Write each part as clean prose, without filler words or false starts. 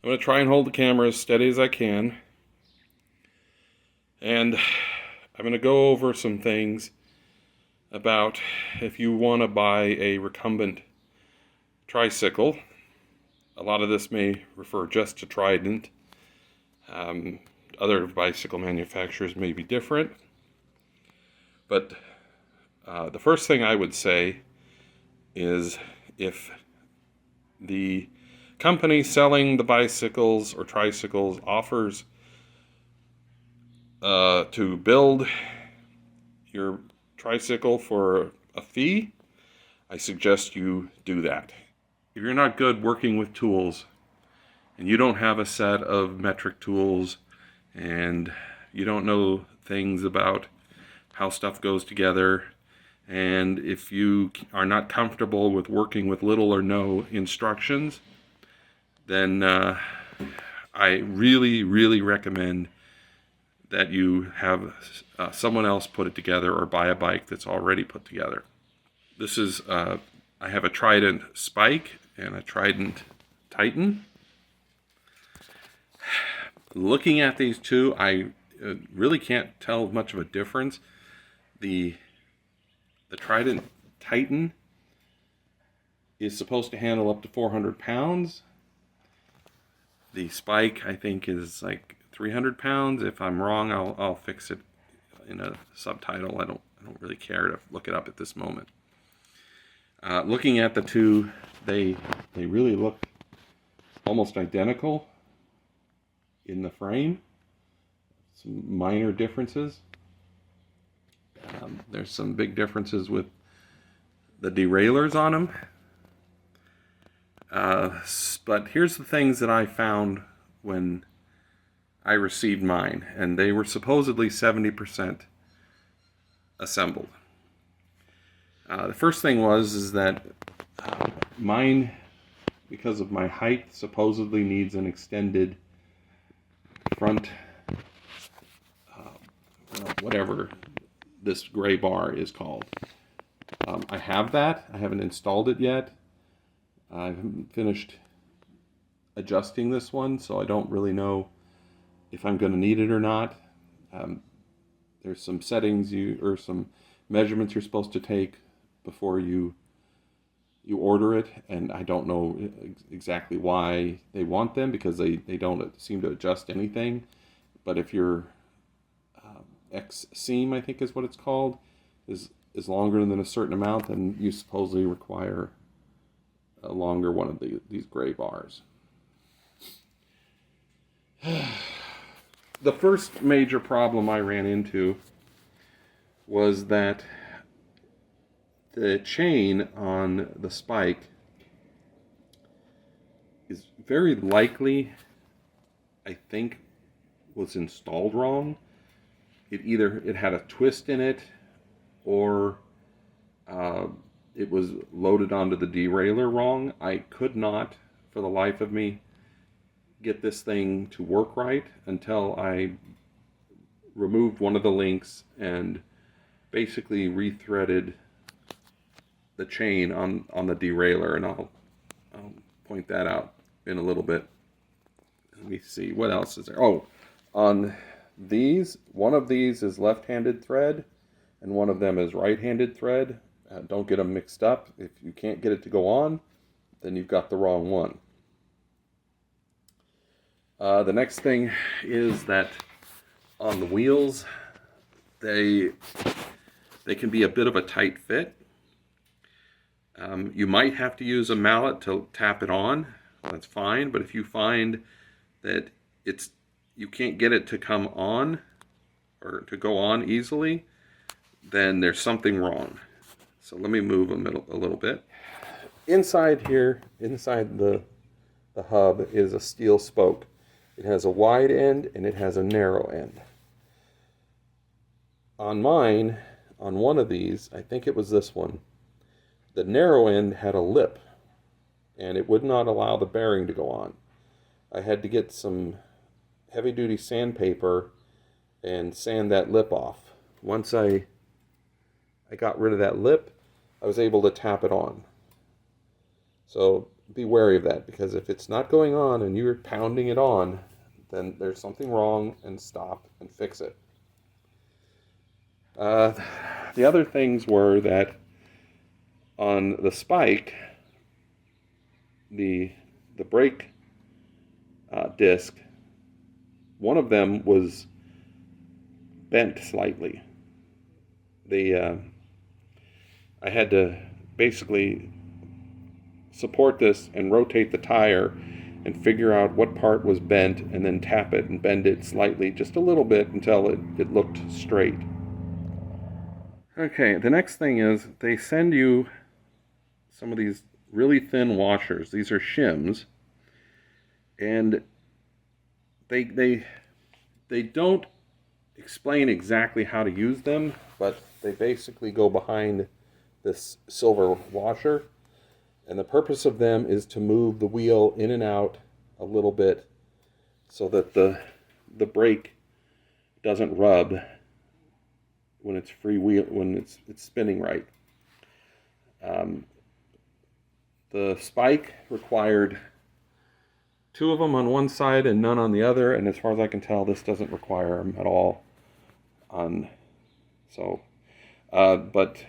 I'm going to try and hold the camera as steady as I can. And I'm going to go over some things about if you want to buy a recumbent tricycle. A lot of this may refer just to Trident. Other bicycle manufacturers may be different. But the first thing I would say is if the company selling the bicycles or tricycles offers to build your tricycle for a fee, I suggest you do that. If you're not good working with tools and you don't have a set of metric tools and you don't know things about how stuff goes together, and if you are not comfortable with working with little or no instructions, then I really, really recommend that you have someone else put it together or buy a bike that's already put together. This is, I have a Trident Spike and a Trident Titan. Looking at these two, I really can't tell much of a difference. The Trident Titan is supposed to handle up to 400 pounds. The Spike, I think, is like 300 pounds. If I'm wrong, I'll fix it in a subtitle. I don't really care to look it up at this moment. Looking at the two, they really look almost identical in the frame. Some minor differences. There's some big differences with the derailleurs on them. But here's the things that I found when I received mine, and they were supposedly 70% assembled. The first thing is that mine, because of my height, supposedly needs an extended front, whatever this gray bar is called. I have that. I haven't installed it yet. I haven't finished adjusting this one, so I don't really know if I'm going to need it or not. There's some settings or some measurements you're supposed to take before you order it, and I don't know exactly why they want them, because they don't seem to adjust anything. But if your X seam, I think is what it's called, is longer than a certain amount, then you supposedly require a longer one of these gray bars. The first major problem I ran into was that the chain on the Spike is very likely, I think, was installed wrong. It had a twist in it, or it was loaded onto the derailleur wrong. I could not, for the life of me, get this thing to work right until I removed one of the links and basically rethreaded the chain on the derailleur, and I'll point that out in a little bit. Let me see, what else is there? Oh, on these, one of these is left-handed thread and one of them is right-handed thread. Don't get them mixed up. If you can't get it to go on, then you've got the wrong one. The next thing is that on the wheels, they can be a bit of a tight fit. You might have to use a mallet to tap it on. That's fine, but if you find that you can't get it to come on or to go on easily, then there's something wrong. So let me move them a little bit. Inside here, inside the hub, is a steel spoke. It has a wide end and it has a narrow end. On mine, on one of these, I think it was this one, the narrow end had a lip and it would not allow the bearing to go on. I had to get some heavy-duty sandpaper and sand that lip off. Once I got rid of that lip, I was able to tap it on. So be wary of that, because if it's not going on and you're pounding it on, then there's something wrong, and stop and fix it. The other things were that on the spike, the brake disc, one of them was bent slightly. I had to basically support this and rotate the tire and figure out what part was bent, and then tap it and bend it slightly, just a little bit, until it looked straight. Okay, the next thing is they send you some of these really thin washers. These are shims, and they don't explain exactly how to use them, but they basically go behind this silver washer, and the purpose of them is to move the wheel in and out a little bit so that the brake doesn't rub when it's it's spinning right. The spike required 2 of them on one side and none on the other, and as far as I can tell, this doesn't require them at all. But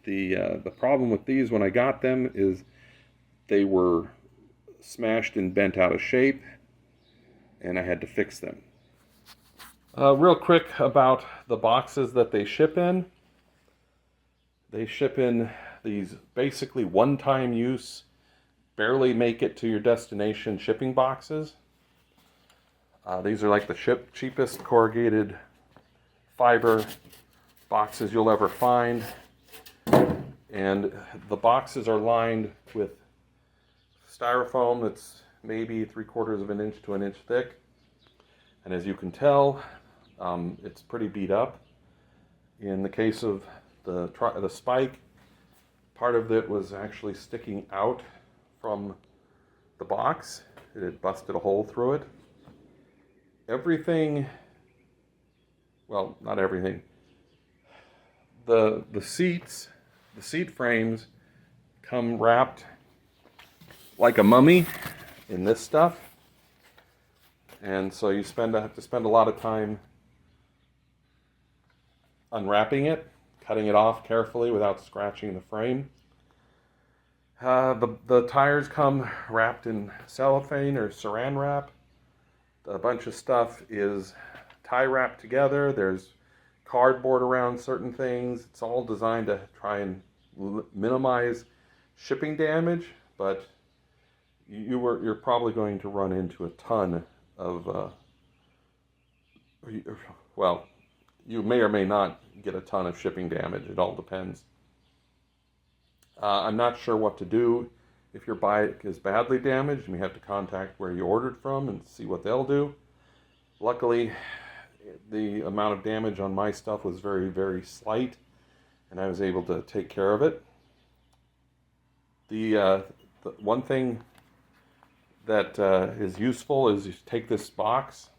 the problem with these when I got them is they were smashed and bent out of shape, and I had to fix them. Real quick about the boxes that they ship in. They ship in these basically one-time use, barely make it to your destination shipping boxes. These are like the cheapest corrugated fiber boxes you'll ever find. And the boxes are lined with styrofoam that's maybe 3/4 of an inch to an inch thick. And as you can tell, it's pretty beat up. In the case of the spike, part of it was actually sticking out from the box. It had busted a hole through it. Everything, well, not everything. The seat frames come wrapped like a mummy in this stuff, and so you have to spend a lot of time unwrapping it, cutting it off carefully without scratching the frame. The tires come wrapped in cellophane or saran wrap. A bunch of stuff is tie wrapped together. There's cardboard around certain things. It's all designed to try and minimize shipping damage, but you're probably going to run into a ton of well, you may or may not get a ton of shipping damage. It all depends. I'm not sure what to do if your bike is badly damaged. You may have to contact where you ordered from and see what they'll do. Luckily, the amount of damage on my stuff was very, very slight, and I was able to take care of it. The one thing that is useful is you take this box.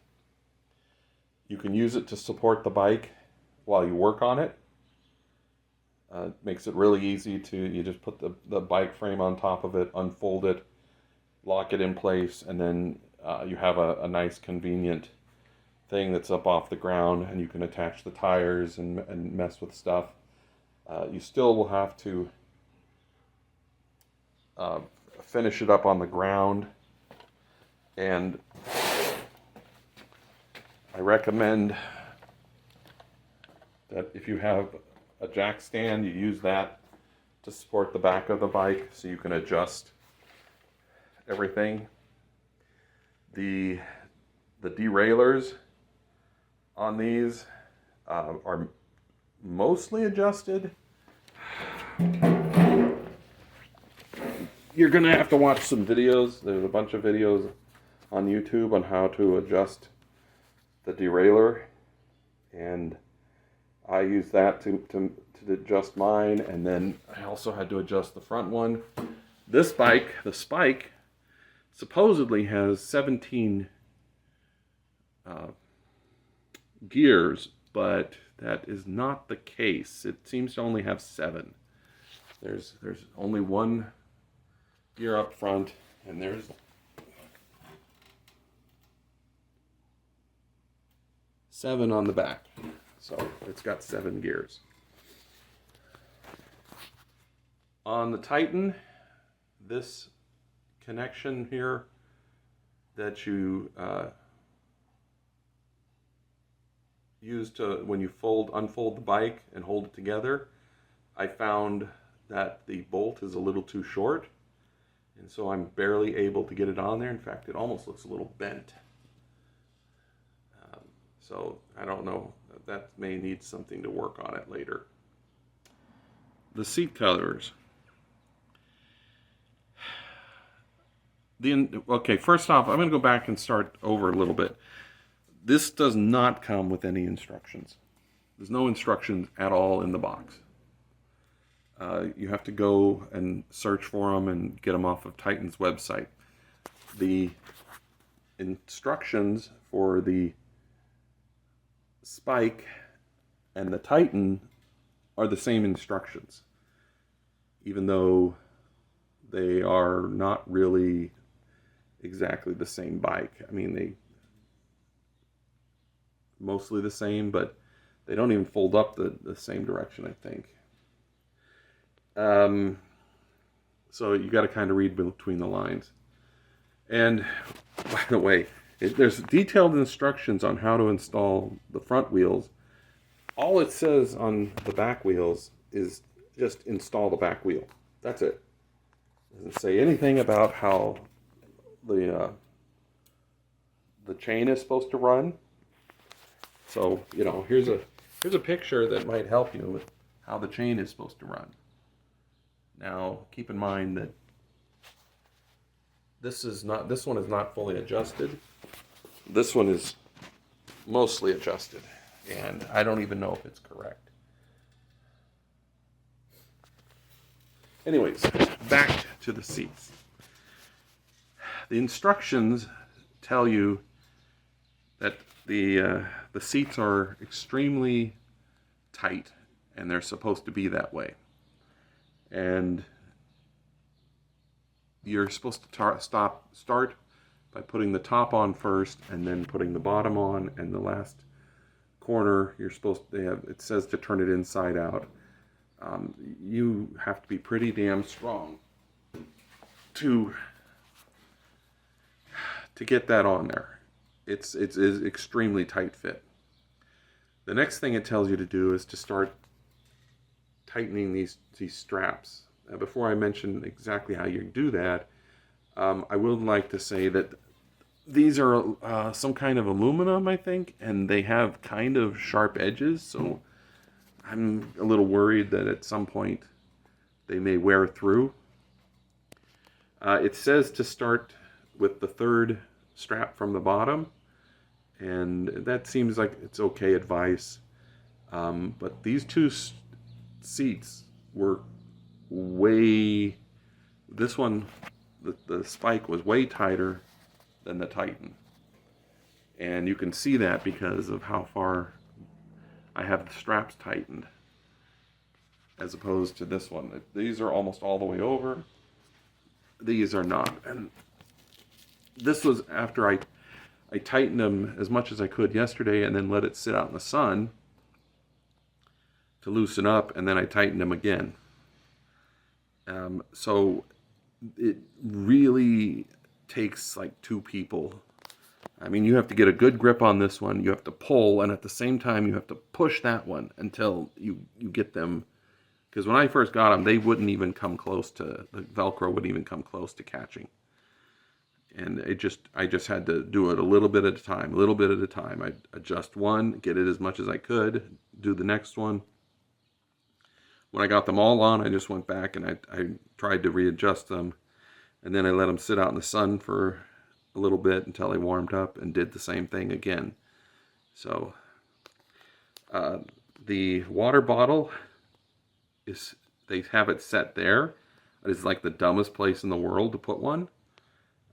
You can use it to support the bike while you work on it. It makes it really easy you just put the bike frame on top of it, unfold it, lock it in place, and then you have a nice convenient thing that's up off the ground, and you can attach the tires and mess with stuff. You still will have to finish it up on the ground, and I recommend that if you have a jack stand, you use that to support the back of the bike so you can adjust everything. The derailleurs on these are mostly adjusted. You're gonna have to watch some videos. There's a bunch of videos on YouTube on how to adjust the derailleur, and I use that to adjust mine, and then I also had to adjust the front one. This bike, the Spike, supposedly has 17 gears, but that is not the case. It seems to only have 7. There's only one gear up front, and there's seven on the back. So it's got 7 gears. On the Titan, this connection here that you use to when you unfold the bike and hold it together, I found that the bolt is a little too short, and so I'm barely able to get it on there. In fact, it almost looks a little bent. So I don't know, that may need something to work on it later. The seat covers. Okay, first off, I'm going to go back and start over a little bit. This does not come with any instructions. There's no instructions at all in the box. You have to go and search for them and get them off of Titan's website. The instructions for the Spike and the Titan are the same instructions, even though they are not really exactly the same bike. I mean, they mostly the same, but they don't even fold up the same direction, I think. So you got to kind of read between the lines. And by the way, there's detailed instructions on how to install the front wheels. All it says on the back wheels is just install the back wheel. That's it. It doesn't say anything about how the chain is supposed to run. So, you know, here's a picture that might help you with how the chain is supposed to run. Now, keep in mind that this one is not fully adjusted. This one is mostly adjusted, and I don't even know if it's correct. Anyways, back to the seats. The instructions tell you that the seats are extremely tight, and they're supposed to be that way. And you're supposed to start by putting the top on first, and then putting the bottom on, and the last corner you're supposed to have. It says to turn it inside out. You have to be pretty damn strong to get that on there. It's extremely tight fit. The next thing it tells you to do is to start tightening these straps. Before I mention exactly how you do that, I would like to say that these are some kind of aluminum, I think, and they have kind of sharp edges, so I'm a little worried that at some point they may wear through. It says to start with the third strap from the bottom, and that seems like it's okay advice. But these two seats were this one, the Spike was way tighter than the Titan. And you can see that because of how far I have the straps tightened, as opposed to this one. These are almost all the way over. These are not. And this was after I tightened them as much as I could yesterday, and then let it sit out in the sun to loosen up, and then I tightened them again. So it really takes like 2 people. I mean, you have to get a good grip on this one. You have to pull, and at the same time, you have to push that one until you get them. Because when I first got them, they wouldn't even come close to, the Velcro wouldn't even come close to catching. And I just had to do it a little bit at a time, I'd adjust one, get it as much as I could, do the next one. When I got them all on, I just went back and I tried to readjust them. And then I let them sit out in the sun for a little bit until they warmed up, and did the same thing again. So the water bottle they have it set there. It's like the dumbest place in the world to put one.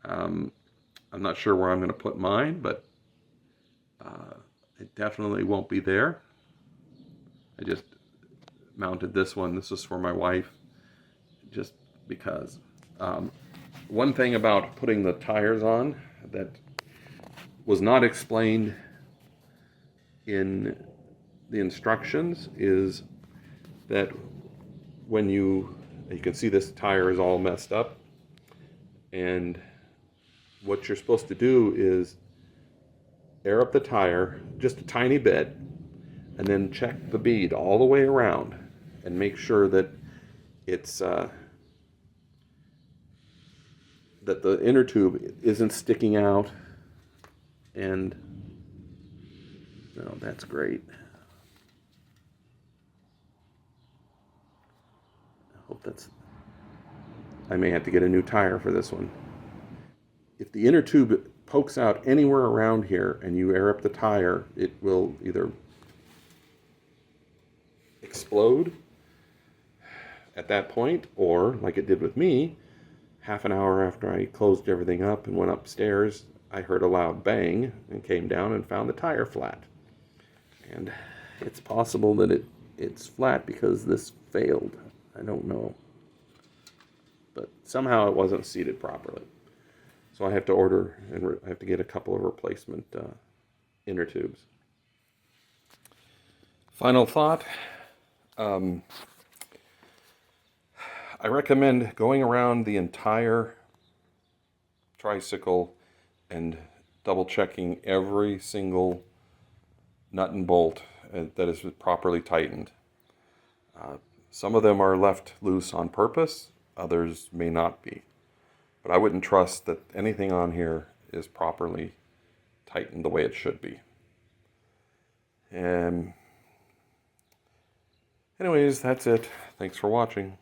I'm not sure where I'm going to put mine, but it definitely won't be there. I just mounted this one. This is for my wife, just because. One thing about putting the tires on that was not explained in the instructions is that when you can see this tire is all messed up, and what you're supposed to do is air up the tire just a tiny bit and then check the bead all the way around and make sure that it's that the inner tube isn't sticking out. And no, that's great. I hope that's, I may have to get a new tire for this one. If the inner tube pokes out anywhere around here and you air up the tire, it will either explode at that point, or like it did with me, half an hour after I closed everything up and went upstairs, I heard a loud bang and came down and found the tire flat. And it's possible that it's flat because this failed. I don't know. But somehow it wasn't seated properly. So I have to order, and I have to get a couple of replacement inner tubes. Final thought. I recommend going around the entire tricycle and double checking every single nut and bolt that is properly tightened. Some of them are left loose on purpose, others may not be. But I wouldn't trust that anything on here is properly tightened the way it should be. And anyways, that's it. Thanks for watching.